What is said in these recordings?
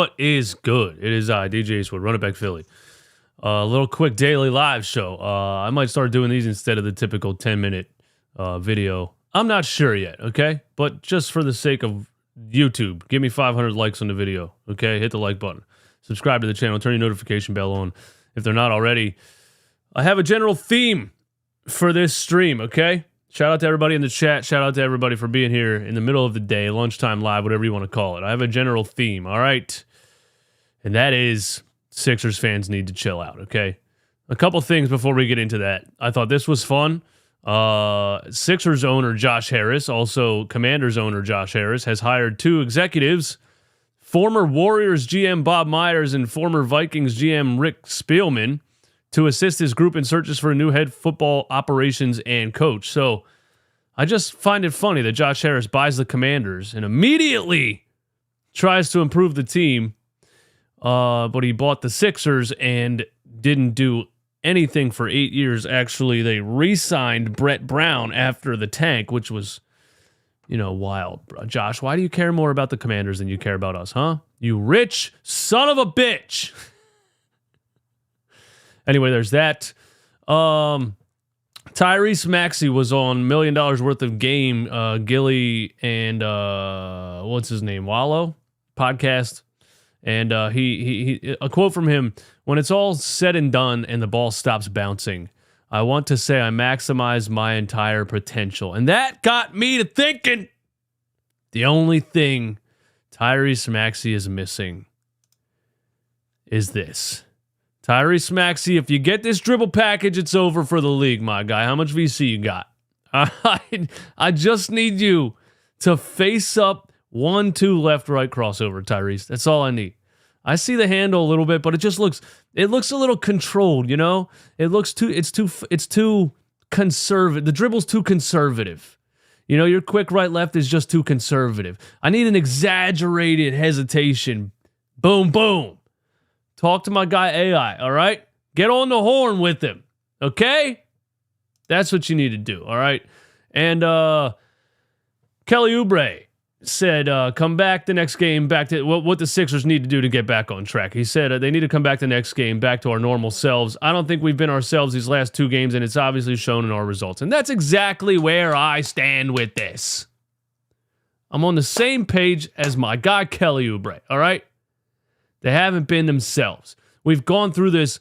What is good? It is DJ Eastwood, Run It Back Philly. A little quick daily live show. I might start doing these instead of the typical 10-minute video. I'm not sure yet, okay? But just for the sake of YouTube, give me 500 likes on the video, okay? Hit the like button. Subscribe to the channel. Turn your notification bell on if they're not already. I have a general theme for this stream, okay? Shout out to everybody in the chat. Shout out to everybody for being here in the middle of the day, lunchtime live, whatever you want to call it. I have a general theme, all right? And that is Sixers fans need to chill out, okay? A couple things before we get into that. I thought this was fun. Sixers owner Josh Harris, also Commanders owner Josh Harris, has hired two executives, former Warriors GM Bob Myers and former Vikings GM Rick Spielman, to assist his group in searches for a new head football operations and coach. So I just find it funny that Josh Harris buys the Commanders and immediately tries to improve the team, but he bought the Sixers and didn't do anything for 8 years. Actually, they re-signed Brett Brown after the tank, which was, wild. Josh, why do you care more about the Commanders than you care about us, huh? You rich son of a bitch. Anyway, there's that. Tyrese Maxey was on $1 million worth of Game, Gilly and what's his name, Wallow podcast. And he a quote from him: "When it's all said and done and the ball stops bouncing, I want to say I maximize my entire potential." And that got me to thinking, the only thing Tyrese Maxey is missing is this. Tyrese Maxey, if you get this dribble package, it's over for the league, my guy. How much VC you got? I just need you to face up 1-2 left-right crossover, Tyrese. That's all I need. I see the handle a little bit, but it looks a little controlled, it's too conservative. The dribble's too conservative. Your quick right-left is just too conservative. I need an exaggerated hesitation. Boom, boom. Talk to my guy AI, all right? Get on the horn with him, okay? That's what you need to do, all right? And Kelly Oubre said, come back the next game, back to what the Sixers need to do to get back on track. He said they need to come back the next game, back to our normal selves. I don't think we've been ourselves these last 2 games, and it's obviously shown in our results. And that's exactly where I stand with this. I'm on the same page as my guy Kelly Oubre, all right? They haven't been themselves. We've gone through this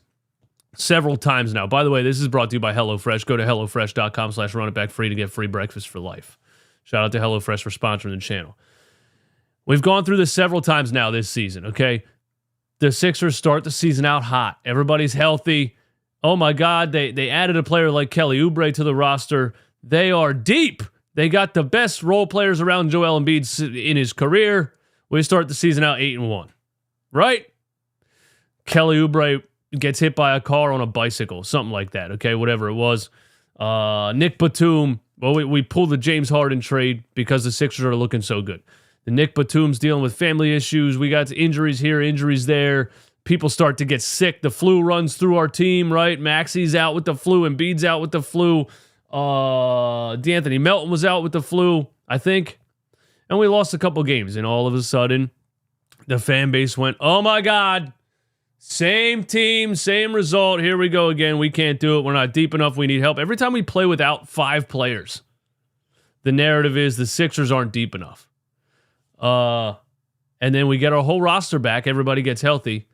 several times now. By the way, this is brought to you by HelloFresh. Go to HelloFresh.com/runitback free to get free breakfast for life. Shout out to HelloFresh for sponsoring the channel. We've gone through this several times now this season, okay? The Sixers start the season out hot. Everybody's healthy. Oh my God, they added a player like Kelly Oubre to the roster. They are deep. They got the best role players around Joel Embiid in his career. We start the season out 8-1. Right? Kelly Oubre gets hit by a car on a bicycle, something like that, okay? Whatever it was. Nick Batum, well, we pulled the James Harden trade because the Sixers are looking so good. The Nick Batum's dealing with family issues. We got injuries here, injuries there. People start to get sick. The flu runs through our team, right? Maxey's out with the flu. Embiid's out with the flu. D'Anthony Melton was out with the flu, I think. And we lost a couple games, and all of a sudden, the fan base went, oh my God, same team, same result. Here we go again. We can't do it. We're not deep enough. We need help. Every time we play without 5 players, the narrative is the Sixers aren't deep enough. And then we get our whole roster back. Everybody gets healthy,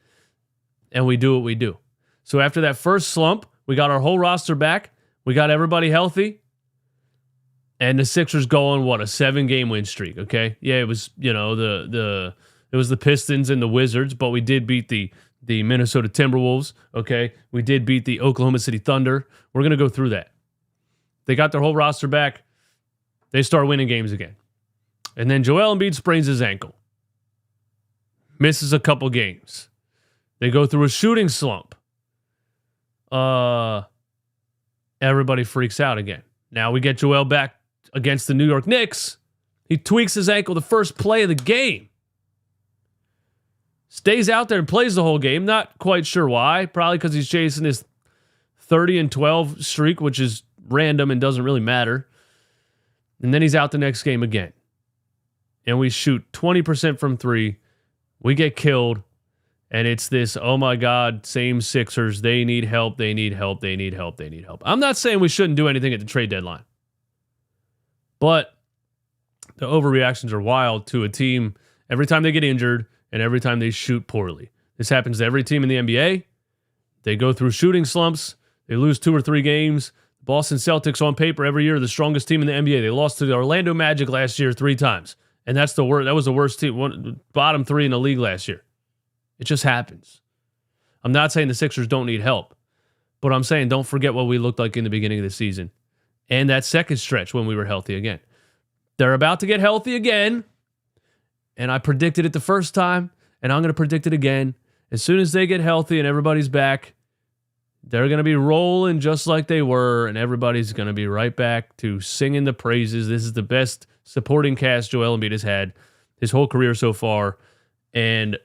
and we do what we do. So after that first slump, we got our whole roster back. We got everybody healthy. And the Sixers go on, a 7-game win streak, okay? Yeah, it was, it was the Pistons and the Wizards, but we did beat the Minnesota Timberwolves, okay? We did beat the Oklahoma City Thunder. We're going to go through that. They got their whole roster back. They start winning games again. And then Joel Embiid sprains his ankle. Misses a couple games. They go through a shooting slump. Everybody freaks out again. Now we get Joel back against the New York Knicks. He tweaks his ankle the first play of the game. Stays out there and plays the whole game. Not quite sure why. Probably because he's chasing his 30-12 streak, which is random and doesn't really matter. And then he's out the next game again. And we shoot 20% from 3. we get killed, and it's this, oh my God, same Sixers. They need help. They need help. They need help. They need help. I'm not saying we shouldn't do anything at the trade deadline, but the overreactions are wild to a team every time they get injured and every time they shoot poorly. This happens to every team in the NBA. They go through shooting slumps. They lose 2 or 3 games. The Boston Celtics on paper every year are the strongest team in the NBA. They lost to the Orlando Magic last year 3 times. And that's the worst. That was the worst team, bottom 3 in the league last year. It just happens. I'm not saying the Sixers don't need help, but I'm saying don't forget what we looked like in the beginning of the season and that second stretch when we were healthy again. They're about to get healthy again, and I predicted it the first time, and I'm going to predict it again. As soon as they get healthy and everybody's back, they're going to be rolling just like they were, and everybody's going to be right back to singing the praises. This is the best supporting cast Joel Embiid has had his whole career so far, and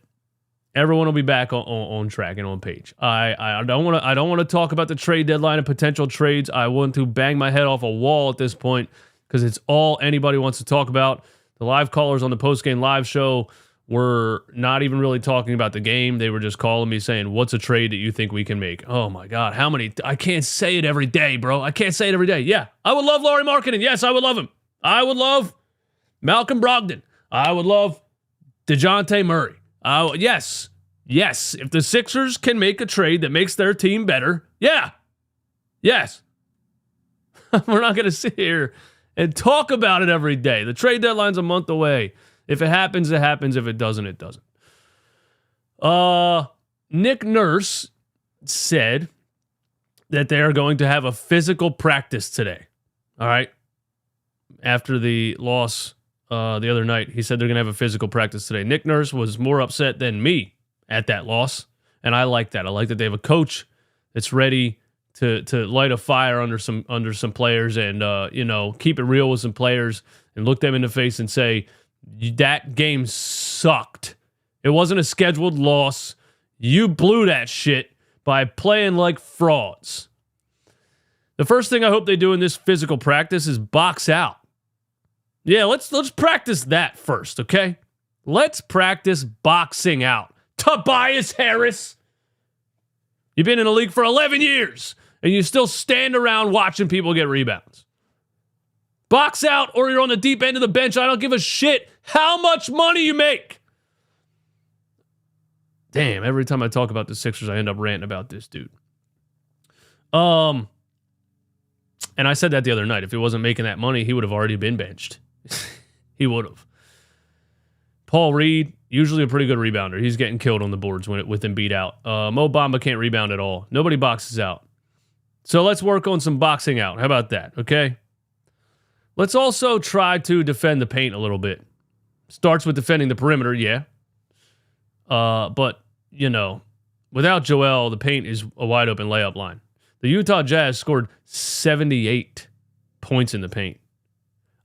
everyone will be back on track and on page. I don't want to talk about the trade deadline and potential trades. I want to bang my head off a wall at this point because it's all anybody wants to talk about. The live callers on the postgame live show were not even really talking about the game. They were just calling me saying, what's a trade that you think we can make? Oh my God, how many? I can't say it every day, bro. I can't say it every day. Yeah, I would love Lauri Markkanen. Yes, I would love him. I would love Malcolm Brogdon. I would love DeJounte Murray. Yes. If the Sixers can make a trade that makes their team better, yeah. Yes. We're not going to sit here and talk about it every day. The trade deadline's a month away. If it happens, it happens. If it doesn't, it doesn't. Nick Nurse said that they are going to have a physical practice today. All right. After the loss the other night, he said they're going to have a physical practice today. Nick Nurse was more upset than me at that loss, and I like that. I like that they have a coach that's ready to light a fire under some players and keep it real with some players and look them in the face and say, that game sucked. It wasn't a scheduled loss. You blew that shit by playing like frauds. The first thing I hope they do in this physical practice is box out. Yeah, let's practice that first, okay? Let's practice boxing out. Tobias Harris. You've been in the league for 11 years, and you still stand around watching people get rebounds. Box out, or you're on the deep end of the bench. I don't give a shit how much money you make. Damn, every time I talk about the Sixers, I end up ranting about this dude. And I said that the other night. If he wasn't making that money, he would have already been benched. He would have. Paul Reed, usually a pretty good rebounder. He's getting killed on the boards with him beat out. Mo Bamba can't rebound at all. Nobody boxes out. So let's work on some boxing out. How about that, okay? Let's also try to defend the paint a little bit. Starts with defending the perimeter, yeah. But, without Joel, the paint is a wide open layup line. The Utah Jazz scored 78 points in the paint.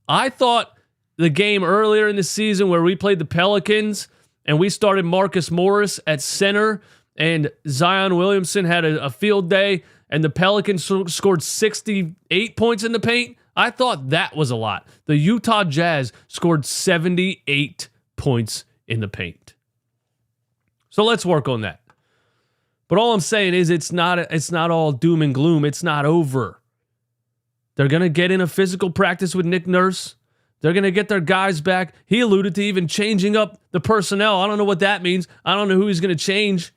I thought the game earlier in the season where we played the Pelicans and we started Marcus Morris at center and Zion Williamson had a field day and the Pelicans scored 68 points in the paint, I thought that was a lot. The Utah Jazz scored 78 points in the paint. So let's work on that. But all I'm saying is it's not all doom and gloom. It's not over. They're going to get in a physical practice with Nick Nurse. They're going to get their guys back. He alluded to even changing up the personnel. I don't know what that means. I don't know who he's going to change.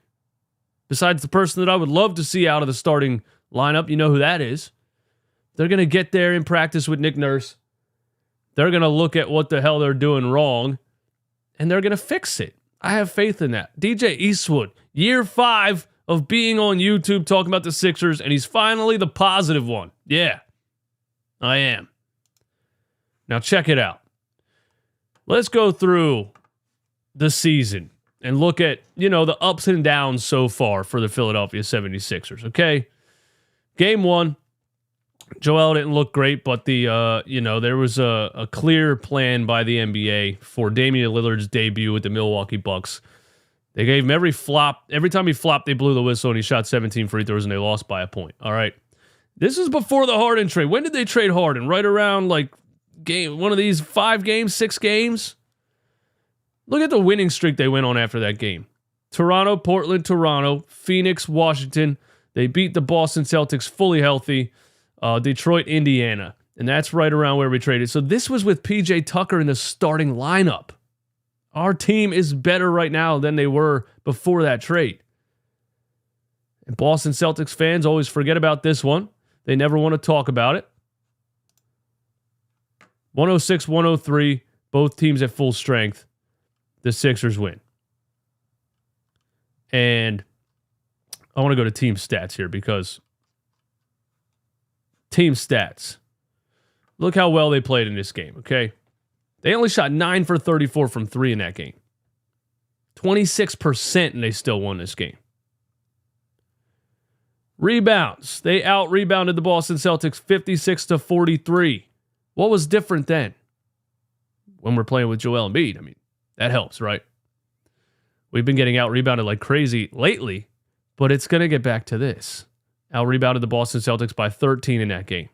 Besides the person that I would love to see out of the starting lineup. You know who that is. They're going to get there in practice with Nick Nurse. They're going to look at what the hell they're doing wrong. And they're going to fix it. I have faith in that. DJ Eastwood, year 5 of being on YouTube talking about the Sixers, and he's finally the positive one. Yeah, I am. Now check it out. Let's go through the season and look at, the ups and downs so far for the Philadelphia 76ers, okay? Game 1, Joel didn't look great, but there was a clear plan by the NBA for Damian Lillard's debut with the Milwaukee Bucks. They gave him every flop. Every time he flopped, they blew the whistle, and he shot 17 free throws, and they lost by a point. All right. This is before the Harden trade. When did they trade Harden? Right around, one of these 5 games, 6 games? Look at the winning streak they went on after that game. Toronto, Portland, Toronto, Phoenix, Washington. They beat the Boston Celtics fully healthy. Detroit, Indiana. And that's right around where we traded. So this was with PJ Tucker in the starting lineup. Our team is better right now than they were before that trade. And Boston Celtics fans always forget about this one. They never want to talk about it. 106-103, both teams at full strength. The Sixers win. And I want to go to team stats here because team stats. Look how well they played in this game, okay? They only shot 9 for 34 from 3 in that game. 26%, and they still won this game. Rebounds. They out-rebounded the Boston Celtics 56-43. What was different then? When we're playing with Joel Embiid, I mean, that helps, right? We've been getting out-rebounded like crazy lately, but it's going to get back to this. Out-rebounded the Boston Celtics by 13 in that game.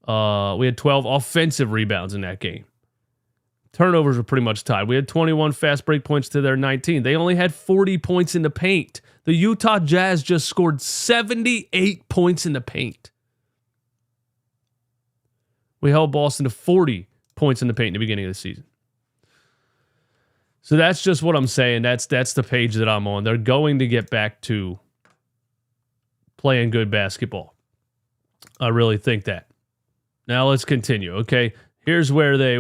We had 12 offensive rebounds in that game. Turnovers were pretty much tied. We had 21 fast break points to their 19. They only had 40 points in the paint. The Utah Jazz just scored 78 points in the paint. We held Boston to 40 points in the paint in the beginning of the season. So that's just what I'm saying. That's the page that I'm on. They're going to get back to playing good basketball. I really think that. Now let's continue. Okay, here's where they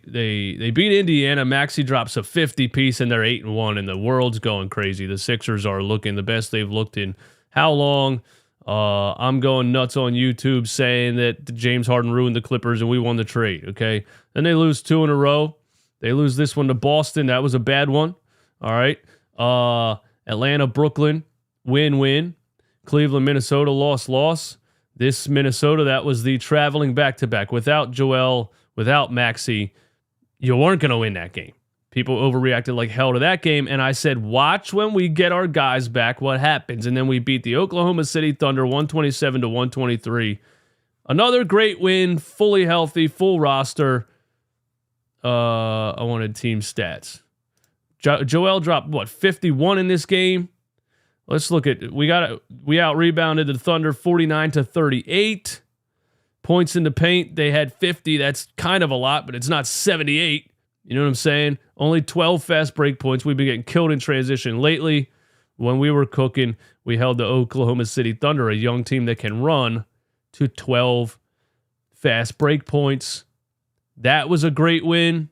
beat Indiana. Maxey drops a 50 piece and they're 8-1, and the world's going crazy. The Sixers are looking the best they've looked in how long? I'm going nuts on YouTube saying that James Harden ruined the Clippers and we won the trade. Okay, then they lose 2 in a row. They lose this one to Boston. That was a bad one. All right. Atlanta, Brooklyn, win-win. Cleveland, Minnesota, loss. This Minnesota, that was the traveling back-to-back. Without Joel, without Maxey, you weren't going to win that game. People overreacted like hell to that game, and I said, watch when we get our guys back what happens. And then we beat the Oklahoma City Thunder 127-123. Another great win, fully healthy, full roster. I wanted team stats. Joel dropped, 51 in this game? Let's look at we out-rebounded the Thunder 49-38. Points in the paint, they had 50. That's kind of a lot, but it's not 78. You know what I'm saying? Only 12 fast break points. We've been getting killed in transition lately. When we were cooking, we held the Oklahoma City Thunder, a young team that can run, to 12 fast break points. That was a great win.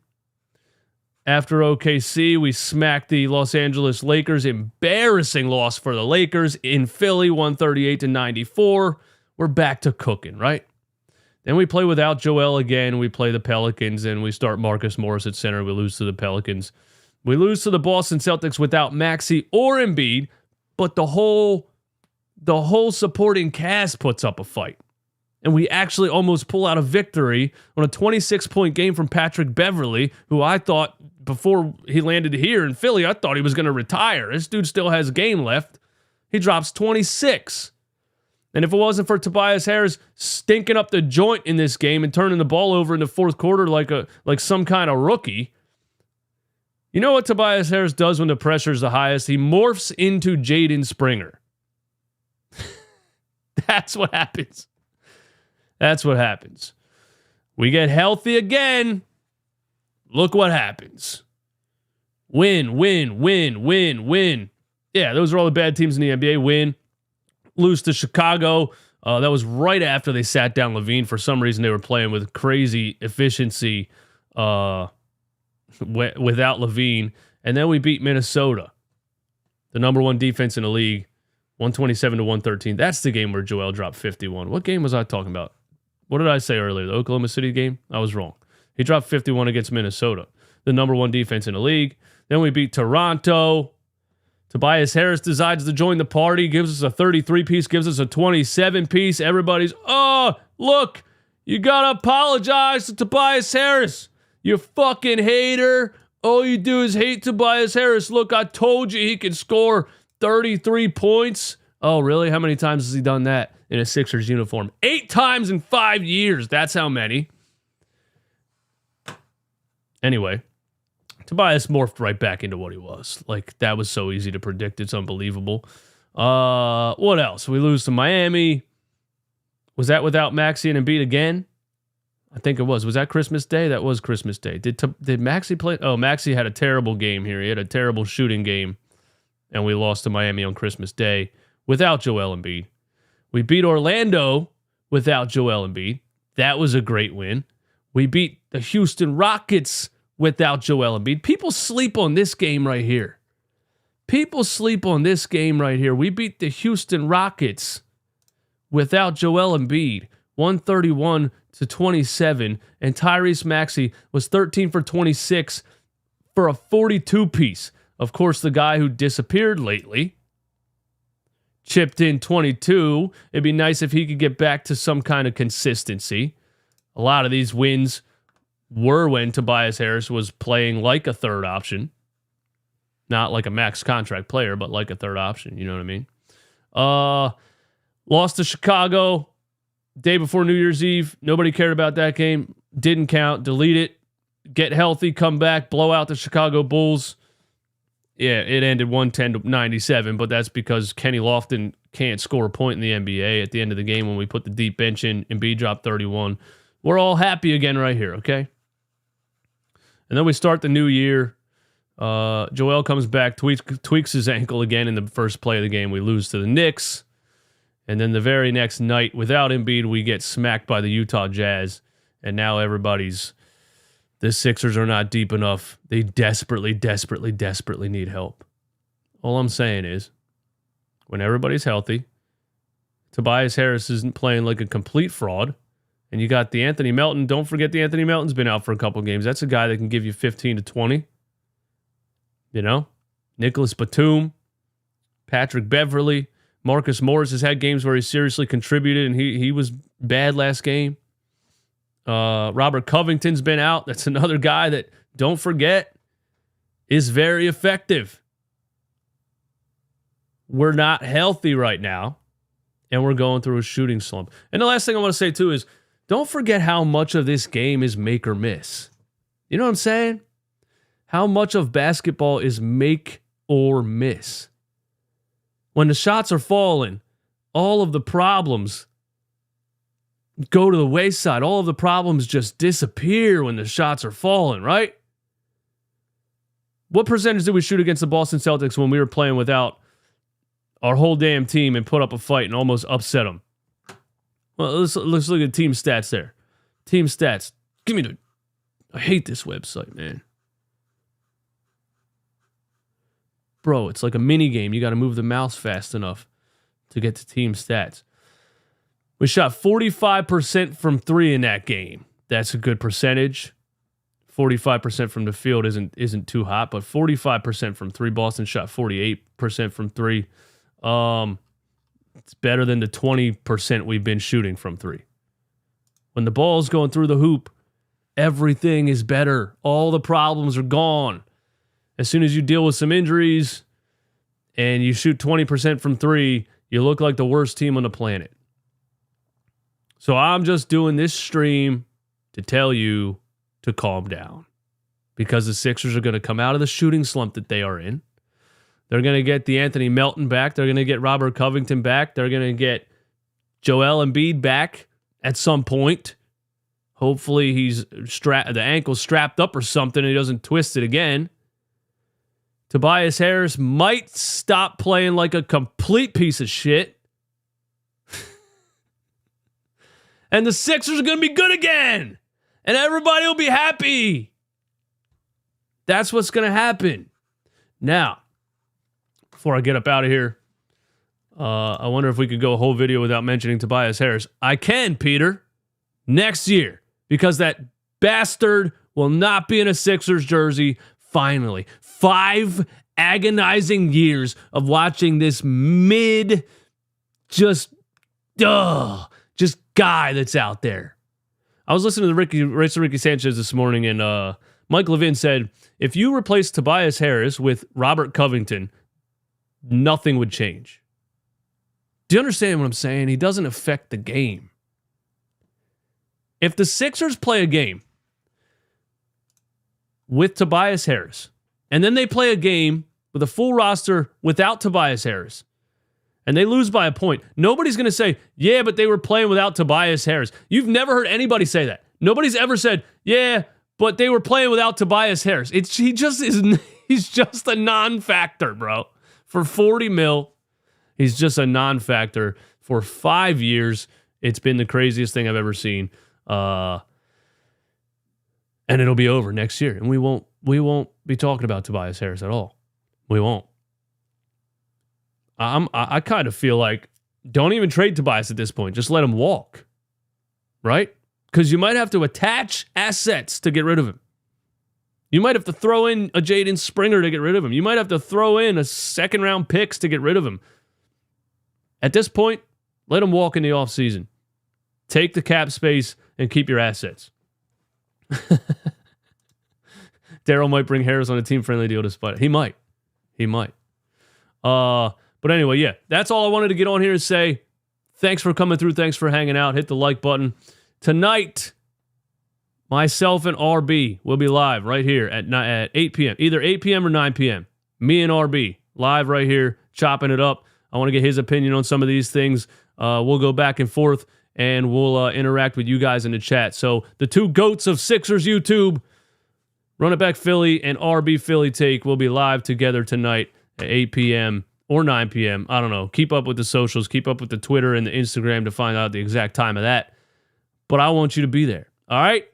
After OKC, we smacked the Los Angeles Lakers. Embarrassing loss for the Lakers in Philly, 138-94. We're back to cooking, right? Then we play without Joel again. We play the Pelicans, and we start Marcus Morris at center. We lose to the Pelicans. We lose to the Boston Celtics without Maxey or Embiid, but the whole supporting cast puts up a fight. And we actually almost pull out a victory on a 26-point game from Patrick Beverley, who I thought before he landed here in Philly, I thought he was going to retire. This dude still has a game left. He drops 26. And if it wasn't for Tobias Harris stinking up the joint in this game and turning the ball over in the fourth quarter like some kind of rookie, you know what Tobias Harris does when the pressure is the highest? He morphs into Jaden Springer. That's what happens. That's what happens. We get healthy again. Look what happens. Win. Yeah, those are all the bad teams in the NBA. Win. Lose to Chicago. That was right after they sat down Levine. For some reason, they were playing with crazy efficiency without Levine. And then we beat Minnesota, the number 1 defense in the league, 127-113. That's the game where Joel dropped 51. What game was I talking about? What did I say earlier? The Oklahoma City game? I was wrong. He dropped 51 against Minnesota, the number 1 defense in the league. Then we beat Toronto. Tobias Harris decides to join the party, gives us a 33-piece, gives us a 27-piece. Everybody's, oh, look, you got to apologize to Tobias Harris. You fucking hater. All you do is hate Tobias Harris. Look, I told you he could score 33 points. Oh, really? How many times has he done that in a Sixers uniform? 8 times in 5 years. That's how many. Anyway, Tobias morphed right back into what he was. Like, that was so easy to predict. It's unbelievable. What else? We lose to Miami. Was that without Maxey and Embiid again? I think it was. Was that Christmas Day? That was Christmas Day. Did Maxey play? Oh, Maxey had a terrible game here. He had a terrible shooting game, and we lost to Miami on Christmas Day without Joel Embiid. We beat Orlando without Joel Embiid. That was a great win. We beat the Houston Rockets without Joel Embiid. People sleep on this game right here. People sleep on this game right here. We beat the Houston Rockets without Joel Embiid, 131-27, and Tyrese Maxey was 13 for 26 for a 42-piece. Of course, the guy who disappeared lately chipped in 22. It'd be nice if he could get back to some kind of consistency. A lot of these wins were when Tobias Harris was playing like a third option. Not like a max contract player, but like a third option. You know what I mean? Lost to Chicago day before New Year's Eve. Nobody cared about that game. Didn't count. Delete it. Get healthy. Come back. Blow out the Chicago Bulls. Yeah, it ended 110-97, but that's because Kenny Lofton can't score a point in the NBA at the end of the game when we put the deep bench in. Embiid dropped 31. We're all happy again right here, okay? And then we start the new year. Joel comes back, tweaks his ankle again in the first play of the game. We lose to the Knicks. And then the very next night, without Embiid, we get smacked by the Utah Jazz. And now the Sixers are not deep enough. They desperately, desperately, desperately need help. All I'm saying is, when everybody's healthy, Tobias Harris isn't playing like a complete fraud. And you got the Anthony Melton. Don't forget the Anthony Melton's been out for a couple games. That's a guy that can give you 15 to 20. You know? Nicholas Batum, Patrick Beverly, Marcus Morris has had games where he seriously contributed, and he was bad last game. Robert Covington's been out. That's another guy that, don't forget, is very effective. We're not healthy right now, and we're going through a shooting slump. And the last thing I want to say, too, is don't forget how much of this game is make or miss. You know what I'm saying? How much of basketball is make or miss. When the shots are falling, all of the problems go to the wayside. All of the problems just disappear when the shots are falling, right? What percentage did we shoot against the Boston Celtics when we were playing without our whole damn team and put up a fight and almost upset them? Well, let's look at team stats there. Team stats. I hate this website, man. Bro, it's like a mini game. You got to move the mouse fast enough to get to team stats. We shot 45% from three in that game. That's a good percentage. 45% from the field isn't too hot, but 45% from three. Boston shot 48% from three. It's better than the 20% we've been shooting from three. When the ball's going through the hoop, everything is better. All the problems are gone. As soon as you deal with some injuries and you shoot 20% from three, you look like the worst team on the planet. So I'm just doing this stream to tell you to calm down, because the Sixers are going to come out of the shooting slump that they are in. They're going to get the Anthony Melton back. They're going to get Robert Covington back. They're going to get Joel Embiid back at some point. Hopefully the ankle's strapped up or something and he doesn't twist it again. Tobias Harris might stop playing like a complete piece of shit. And the Sixers are going to be good again. And everybody will be happy. That's what's going to happen. Now, before I get up out of here, I wonder if we could go a whole video without mentioning Tobias Harris. I can, Peter. Next year. Because that bastard will not be in a Sixers jersey. Finally. 5 agonizing years of watching this just guy that's out there. I was listening to Ricky Sanchez this morning, and Mike Levin said, if you replace Tobias Harris with Robert Covington, nothing would change. Do you understand what I'm saying? He doesn't affect the game. If the Sixers play a game with Tobias Harris, and then they play a game with a full roster without Tobias Harris, and they lose by a point, nobody's going to say, yeah, but they were playing without Tobias Harris. You've never heard anybody say that. Nobody's ever said, yeah, but they were playing without Tobias Harris. He's just a non-factor, bro. For $40 million, he's just a non-factor. For 5 years, it's been the craziest thing I've ever seen. And it'll be over next year. And we won't be talking about Tobias Harris at all. We won't. I kind of feel like don't even trade Tobias at this point. Just let him walk. Right? Because you might have to attach assets to get rid of him. You might have to throw in a Jaden Springer to get rid of him. You might have to throw in a second-round picks to get rid of him. At this point, let him walk in the offseason. Take the cap space and keep your assets. Daryl might bring Harris on a team-friendly deal despite it. He might. But anyway, yeah, that's all I wanted to get on here and say. Thanks for coming through. Thanks for hanging out. Hit the like button. Tonight, myself and RB will be live right here at 8 p.m. Either 8 p.m. or 9 p.m. Me and RB live right here, chopping it up. I want to get his opinion on some of these things. We'll go back and forth, and we'll interact with you guys in the chat. So the two GOATs of Sixers YouTube, Run It Back Philly and RB Philly Take, will be live together tonight at 8 p.m. or 9 p.m. I don't know. Keep up with the socials. Keep up with the Twitter and the Instagram to find out the exact time of that. But I want you to be there. All right?